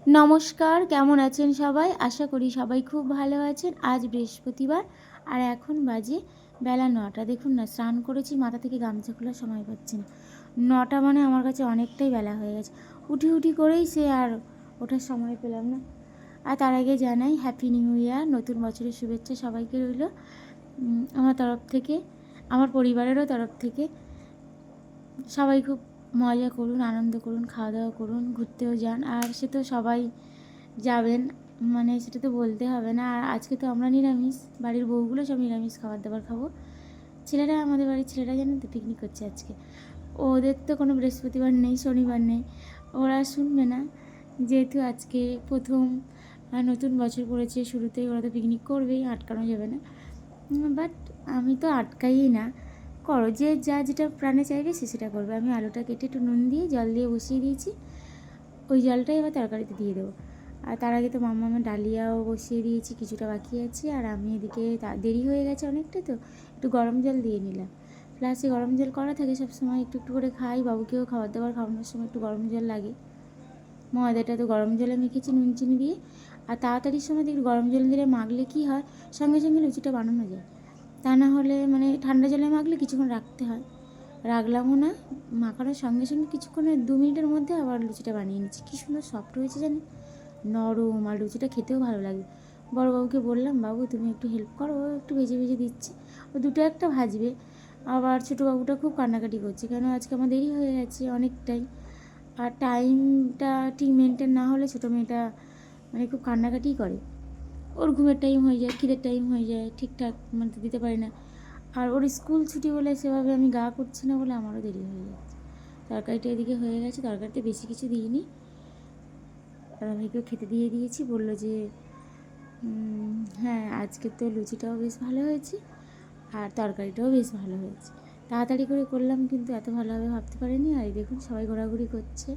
নমস্কার, কেমন আছেন সবাই? আশা করি সবাই খুব ভালো আছেন। আজ বৃহস্পতিবার আর এখন বাজে বেলা ৯টা। দেখুন না, স্নান করেছি, মাথা থেকে গামছা খোলার সময় পাচ্ছি না। ৯টা মানে আমার কাছে অনেকটাই বেলা হয়ে গেছে। উঠি করেই সে আর ওঠার সময় পেলাম না। আর তার আগে জানাই হ্যাপি নিউ ইয়ার, নতুন বছরের শুভেচ্ছা সবাইকে রইল আমার তরফ থেকে, আমার পরিবারেরও তরফ থেকে। সবাই খুব মজা করুন, আনন্দ করুন, খাওয়া দাওয়া করুন, ঘুরতেও যান। আর সে তো সবাই যাবেন, মানে সেটা তো বলতে হবে না। আর আজকে তো আমরা নিরামিষ, বাড়ির বউগুলো সব নিরামিষ খাবার দাবার খাবো। ছেলেরা, আমাদের বাড়ির ছেলেরা জানেন তো, পিকনিক করছে আজকে। ওদের তো কোনো বৃহস্পতিবার নেই, শনিবার নেই, ওরা শুনবে না। যেহেতু আজকে প্রথম নতুন বছর পড়েছে, শুরুতেই ওরা তো পিকনিক করবেই, আটকানো যাবে না। বাট আমি তো আটকাই না, করো যে যা যেটা প্রাণে চাইবে সে সেটা করবে। আমি আলুটা কেটে একটু নুন দিয়ে জল দিয়ে বসিয়ে দিয়েছি, ওই জলটাই এবার তরকারিতে দিয়ে দেবো। আর তার আগে তো মামা ডালিয়াও বসিয়ে দিয়েছি, কিছুটা বাকি আছে। আর আমি এদিকে দেরি হয়ে গেছে অনেকটা, তো একটু গরম জল দিয়ে নিলাম। ফ্লাসে গরম জল করা থাকে সবসময়, একটু একটু করে খাই, বাবুকেও খাবার দাবার খাওয়ানোর সময় একটু গরম জল লাগে। ময়দাটা তো গরম জলে মেখেছি নুন চিনি দিয়ে। আর তাড়াতাড়ির সময় একটু গরম জল দিলে মাখলে কী হয়, সঙ্গে সঙ্গে লুচিটা বানানো যায়। তা না হলে মানে ঠান্ডা জলে মাখলে কিছুক্ষণ রাখতে হয়, রাখলামও না। মাখানোর সঙ্গে সঙ্গে কিছুক্ষণে 2 মিনিটের মধ্যে আবার লুচিটা বানিয়ে নিচ্ছি। কী সুন্দর সফট হয়েছে জানেন, নরম, আর লুচিটা খেতেও ভালো লাগে। বড়োবাবুকে বললাম, বাবু তুমি একটু হেল্প করো, ও একটু ভেজে ভেজে দিচ্ছে, ও দুটো একটা ভাজবে। আবার ছোটো বাবুটা খুব কান্নাকাটি করছে, কেন আজকে আমার দেরি হয়ে গেছে অনেকটাই। আর টাইমটা ঠিক মেনটেন না হলে ছোটো মেয়েটা মানে খুব কান্নাকাটিই করে। ওর ঘুমের টাইম হয়ে যায়, খিদের টাইম হয়ে যায়, ঠিকঠাক মানে দিতে পারি না। আর ওর স্কুল ছুটি বলে সেভাবে আমি গা করছি না বলে আমারও দেরি হয়ে যাচ্ছে। তরকারিটা এদিকে হয়ে গেছে, তরকারিতে বেশি কিছু দিইনি, দাদাভাইকেও খেতে দিয়ে দিয়েছি। বললো যে হ্যাঁ আজকে তো লুচিটাও বেশ ভালো হয়েছে আর তরকারিটাও বেশ ভালো হয়েছে। তাড়াতাড়ি করে করলাম, কিন্তু এত ভালো হবে ভাবতে পারিনি। আর দেখুন সবাই ঘোরাঘুরি করছে,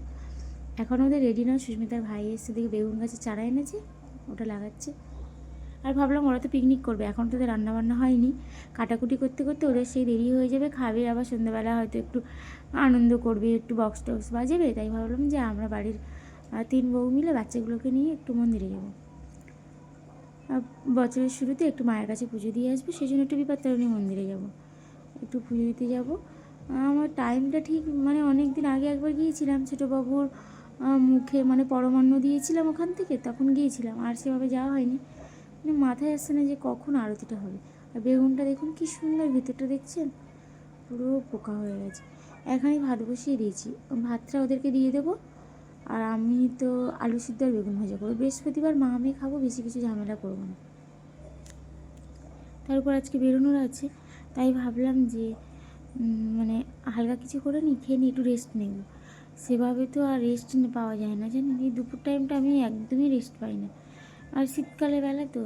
এখন ওদের রেডি নয়। সুস্মিতার ভাই এসে দেখে বেগুন গাছের চারা এনেছে, ওটা লাগাচ্ছে। আর ভাবলাম ওরা তো পিকনিক করবে, এখন তো ওদের রান্নাবান্না হয়নি, কাটাকুটি করতে করতে ওদের সেই দেরি হয়ে যাবে, খাবে আবার সন্ধ্যাবেলা হয়তো একটু আনন্দ করবে, একটু বক্স টক্স বাজাবে। তাই ভাবলাম যে আমরা বাড়ির 3 বউ মিলে বাচ্চাগুলোকে নিয়ে একটু মন্দিরে যাবো। বছরের শুরুতে একটু মায়ের কাছে পুজো দিয়ে আসবো, সেই জন্য একটু বিপত্তারিণী মন্দিরে যাব, একটু পুজো দিতে যাব। আমার টাইমটা ঠিক মানে অনেক দিন আগে একবার গিয়েছিলাম, ছোটোবাবুর মুখে মানে পরমান্ন দিয়েছিলাম ওখান থেকে, তখন গিয়েছিলাম, আর সেভাবে যাওয়া হয়নি। মানে মাথায় আসছে না যে কখন আরতিটা হবে। আর বেগুনটা দেখুন কী সুন্দর, ভিতরটা দেখছেন পুরো পোকা হয়ে গেছে। এখানে ভাত বসিয়ে দিয়েছি, ভাতটা ওদেরকে দিয়ে দেবো। আর আমি তো আলু সিদ্ধ আর বেগুন ভাজা করবো, বৃহস্পতিবার মা আমি খাবো, বেশি কিছু ঝামেলা করবো না। তারপর আজকে বেরোনোর আছে, তাই ভাবলাম যে মানে হালকা কিছু করে নিই, খেয়ে নিই, একটু রেস্ট নেব। সেভাবে তো আর রেস্ট পাওয়া যায় না জানেন, এই দুপুর টাইমটা আমি একদমই রেস্ট পাই না। আর শীতকালে বেলা তো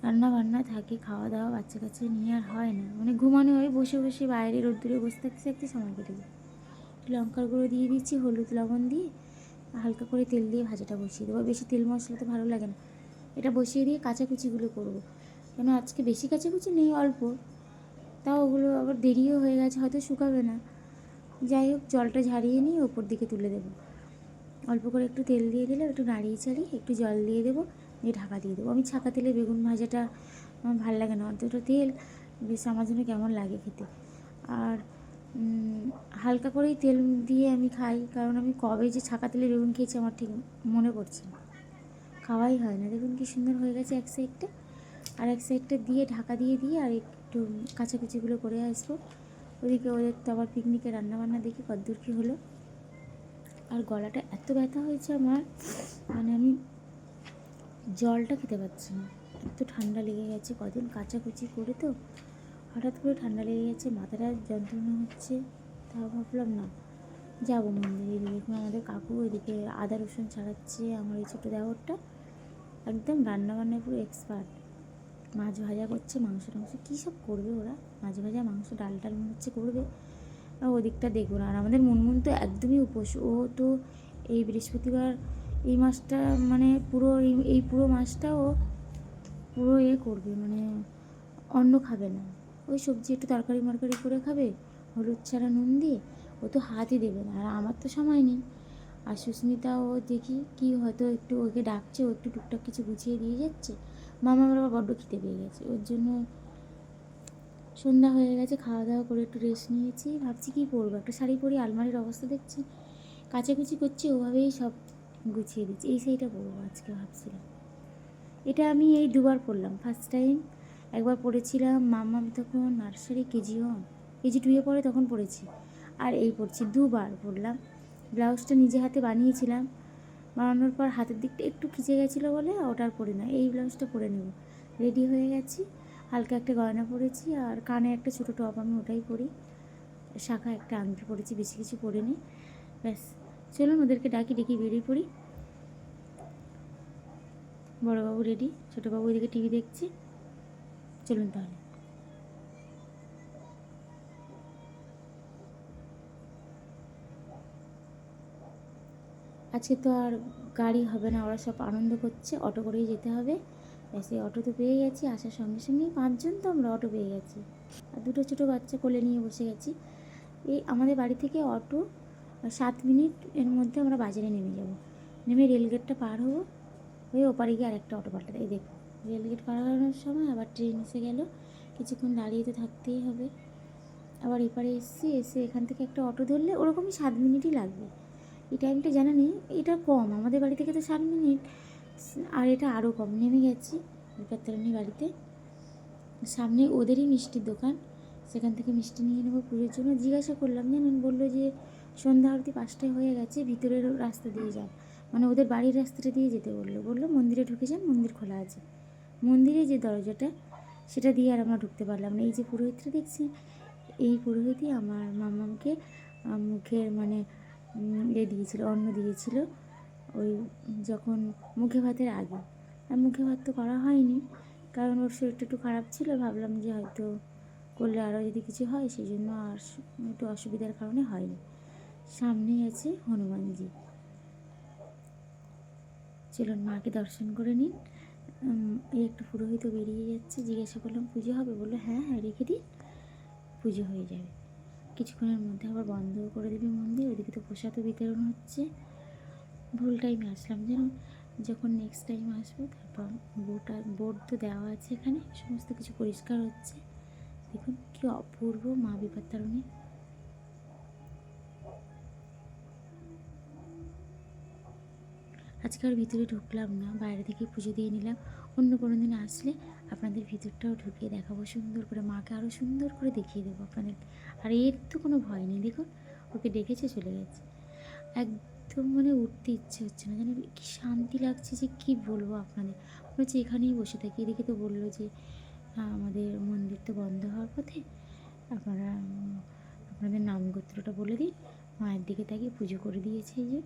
রান্না বান্না থাকে, খাওয়া দাওয়া বাচ্চা কাচ্চা নিয়ে আর হয় না, মানে ঘুমানো হয়, বসে বসে বাইরে রোদ্দুরে বসে থাকতে থাকতে সময় কেটে যায়। লঙ্কার গুঁড়ো দিয়ে দিচ্ছি, হলুদ লবণ দিয়ে হালকা করে তেল দিয়ে ভাজাটা বসিয়ে দেবো। বেশি তেল মশলা তো ভালো লাগে না, এটা বসিয়ে দিয়ে কাচাকুচিগুলো করবো। কেন আজকে বেশি কাচাকুচি নেই, অল্প, তাও ওগুলো আবার দেরিও হয়ে গেছে, হয়তো শুকাবে না। যাই হোক, জলটা ঝারিয়ে নিয়ে ওপর দিকে তুলে দেবো। অল্প করে একটু তেল দিয়ে দিলে একটু নাড়িয়ে চাড়িয়ে একটু জল দিয়ে দেবো, দিয়ে ঢাকা দিয়ে দেবো। আমি ছাকা তেলে বেগুন ভাজাটা আমার ভালো লাগে না, অন্তত তেল বেশ আমার জন্য কেমন লাগে খেতে। আর হালকা করেই তেল দিয়ে আমি খাই, কারণ আমি কবে যে ছাকা তেলে বেগুন খেয়েছি আমার ঠিক মনে পড়ছে না, খাওয়াই হয় না। দেখুন কী সুন্দর হয়ে গেছে এক সাইডটা, আর এক সাইডটা দিয়ে ঢাকা দিয়ে দিয়ে আর একটু কাচাকুচিগুলো করে আসবো। ওদিকে ওদের তো আবার পিকনিকে রান্নাবান্না দেখি কদ্দূর কী হলো। আর গলাটা এত ব্যথা হয়েছে আমার, মানে আমি জলটা খেতে পারছি না, এত ঠান্ডা লেগে গেছে, কদিন কাচাকুচি করে তো হঠাৎ করে ঠান্ডা লেগে গেছে, মাথাটা যন্ত্রণা হচ্ছে। তাও ভাবলাম না, যাবো মন্দিরে। দেখুন আমাদের কাকু এদিকে আদা রসুন ছাড়াচ্ছে, আমার এই ছোটো দেওরটা একদম রান্নাবান্নায় পুরো এক্সপার্ট, মাছ ভাজা করছে, মাংস টাংস কী সব করবে ওরা, মাছ ভাজা মাংস ডাল টাল মনে হচ্ছে করবে, ওদিকটা দেখবো না। আর আমাদের মুনমুন তো একদমই উপোস, ও তো এই বৃহস্পতিবার এই মাসটা মানে পুরো এই পুরো মাসটা ও পুরো করবে, মানে অন্ন খাবে না, ওই সবজি একটু তরকারি মরকারি করে খাবে, হলুদ ছাড়া নুন দিয়ে, ও তো হাতই দেবে না। আর আমার তো সময় নেই, আর সুস্মিতাও দেখি কি হয়তো একটু ওকে ডাকছে, ও একটু টুকটাক কিছু গুছিয়ে দিয়ে যাচ্ছে। মামার আবার বড্ড খিদে পেয়ে গেছে, ওর জন্য সন্ধ্যা হয়ে গেছে, খাওয়া দাওয়া করে একটু রেস্ট নিয়েছি। ভাবছি কী পরবো, একটা শাড়ি পরি, আলমারির অবস্থা দেখছি কাচাকুচি করছি, ওভাবেই সব গুছিয়ে দিচ্ছি। এই শাড়িটা পরবো আজকে ভাবছিলাম। এটা আমি এই দুবার পরলাম, ফার্স্ট টাইম একবার পরেছিলাম মাম্মাম তখন নার্সারি কেজি 2-এ পড়ে, তখন পরেছি। আর এই পরছি, দুবার পরলাম। ব্লাউজটা নিজে হাতে বানিয়েছিলাম, বানানোর পর হাতের দিকটা একটু খিচে গেছিলো বলে ওটা আর পরি না, এই ব্লাউজটা পরে নেব। রেডি হয়ে গেছি, হালকা একটা গয়না পরেছি, আর কানে একটা ছোটো টপ, আমি ওটাই পরি। শাখা একটা আংটি পরেছি, বেশি কিছু পরিনি। ব্যাস, চলুন ওদেরকে ডাকি, ডেকে বেরিয়ে পড়ি। বড়োবাবু রেডি, ছোটোবাবু ওইদিকে টিভি দেখছে। চলুন তাহলে। আজকে তো আর গাড়ি হবে না, ওরা সব আনন্দ করছে, অটো করেই যেতে হবে। সেই অটো তো পেয়ে গেছি, আসার সঙ্গে সঙ্গেই 5 জন তো আমরা অটো পেয়ে গেছি, আর 2টো ছোটো বাচ্চা কোলে নিয়ে বসে গেছি। এই আমাদের বাড়ি থেকে অটো 7 মিনিট এর মধ্যে আমরা বাজারে নেমে যাব। নেমে রেলগেটটা পার হবো, হয়ে ওপারে গিয়ে আরেকটা অটো পাল্টাতে। এই দেখো, রেলগেট পার হওয়ার সময় আবার ট্রেন এসে গেল, কিছুক্ষণ দাঁড়িয়ে তো থাকতেই হবে। আবার এপারে এসে এখান থেকে একটা অটো ধরলে ওরকমই 7 মিনিটই লাগবে। এই টাইমটা জানা নেই, এটা কম, আমাদের বাড়ি থেকে তো 7 মিনিট, আর এটা আরও কম। নেমে গেছি বিপত্তারিণী বাড়িতে, সামনে ওদেরই মিষ্টির দোকান, সেখান থেকে মিষ্টি নিয়ে নেবো পুজোর জন্য। জিজ্ঞাসা করলাম, জানেন, বললো যে সন্ধ্যা আরতি 5টায় হয়ে গেছে, ভিতরের রাস্তা দিয়ে যান, মানে ওদের বাড়ির রাস্তাটা দিয়ে যেতে বললো মন্দিরে ঢুকে যান, মন্দির খোলা আছে। মন্দিরে যে দরজাটা, সেটা দিয়ে আর আমরা ঢুকতে পারলাম না। এই যে পুরোহিতটা দেখছেন, এই পুরোহিতই আমার মামাকে মুখের মানে দিয়েছিল, অন্ন দিয়েছিল, ওই যখন মুখে ভাতের আগে। আর মুখে ভাত তো করা হয়নি, কারণ ওর শরীরটা একটু খারাপ ছিল, ভাবলাম যে হয়তো করলে আরও যদি কিছু হয়, সেই জন্য আর একটু অসুবিধার কারণে হয়নি। সামনেই আছে হনুমানজি, চলুন মাকে দর্শন করে নিন। এই একটা পুরোহিত বেরিয়ে যাচ্ছে, জিজ্ঞাসা করলাম পুজো হবে, বললো হ্যাঁ হ্যাঁ রেখে দিন, পুজো হয়ে যাবে। কিছুক্ষণের মধ্যে আবার বন্ধও করে দেবে মন্দির, ওদিকে তো প্রসাদও বিতরণ হচ্ছে। ভুল টাইমে আসলাম যেন, যখন নেক্সট টাইম আসবো তারপর বোর্ড তো দেওয়া আছে এখানে, সমস্ত কিছু পরিষ্কার হচ্ছে। দেখুন কি অপূর্ব মা বিপত্তারিণী। আজকে আর ভিতরে ঢুকলাম না, বাইরে থেকে পুজো দিয়ে নিলাম। অন্য কোনো দিন আসলে আপনাদের ভিতরটাও ঢুকিয়ে দেখাবো সুন্দর করে, মাকে আরও সুন্দর করে দেখিয়ে দেবো আপনাদের। আর এর তো কোনো ভয় নেই, দেখুন ওকে ডেকেছে চলে গেছে। একদম মানে উঠতে ইচ্ছে হচ্ছে না, জানেন কি শান্তি লাগছে যে কি বলবো আপনাদের। মনে হচ্ছে এখানেই বসে থাকি। এদিকে তো বললো যে আমাদের মন্দির তো বন্ধ হওয়ার পথে, আপনারা আপনাদের নাম গোত্রটা বলে দিন। মায়ের দিকে তাকিয়ে পুজো করে দিয়েছে। এই যে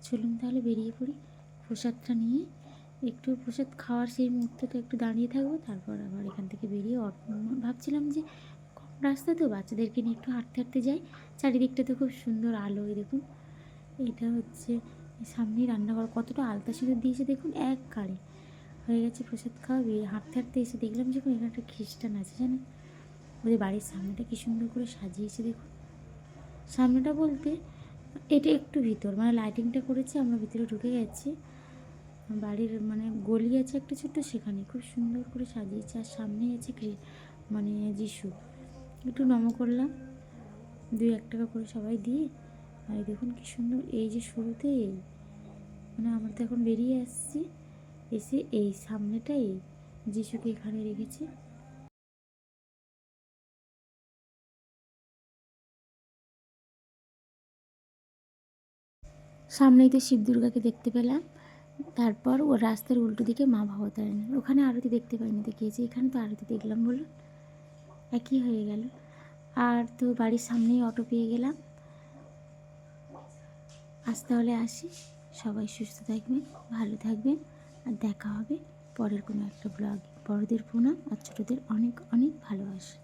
চলুন তাহলে বেরিয়ে পড়ি, প্রসাদটা নিয়ে একটু প্রসাদ খাওয়ার সেই মুহূর্তটা একটু দাঁড়িয়ে থাকবো, তারপর আবার এখান থেকে বেরিয়ে ভাবছিলাম যে কম রাস্তা তো, বাচ্চাদেরকে নিয়ে একটু হাঁটতে হাঁটতে যাই। চারিদিকটা তো খুব সুন্দর আলো, দেখুন এটা হচ্ছে সামনেই রান্নাঘর, কতটা আলতা সিঁদুর দিয়েছে দেখুন, এক কারে হয়ে গেছে প্রসাদ খাওয়া। হাঁটতে হাঁটতে এসে দেখলাম যে এখানে একটা খ্রিস্টান আছে, জানেন, ওদের বাড়ির সামনেটা কী সুন্দর করে সাজিয়েছে দেখুন। সামনেটা বলতে এটা একটু ভিতর, মানে লাইটিংটা করেছে, আমরা ভিতরে ঢুকে গেছি। বাড়ির মানে গলি আছে একটা ছোট্ট, সেখানে খুব সুন্দর করে সাজিয়েছে। আর সামনেই আছে মানে যিশু। একটু নম করলাম, 2-1 টাকা করে সবাই দিয়ে। আর দেখুন কি সুন্দর, এই যে শুরুতে মানে আমরা তো এখন বেরিয়ে আসছি, এসে এই সামনেটাই যিশুকে এখানে রেখেছে। সামনেই তো শিব দুর্গাকে দেখতে পেলাম। তারপর ও রাস্তার উল্টো দিকে মা ভবতারিণী, ওখানে আরতি দেখতে পাইনি, দেখিয়েছি, এখানে তো আরতি দেখলাম, বলুন একই হয়ে গেল। আর তো বাড়ির সামনেই অটো পেয়ে গেলাম। আজ তাহলে আসি, সবাই সুস্থ থাকবেন, ভালো থাকবেন, আর দেখা হবে পরের কোনো একটা ব্লগে। বড়দের প্রণাম আর ছোটোদের অনেক অনেক ভালোবাসা।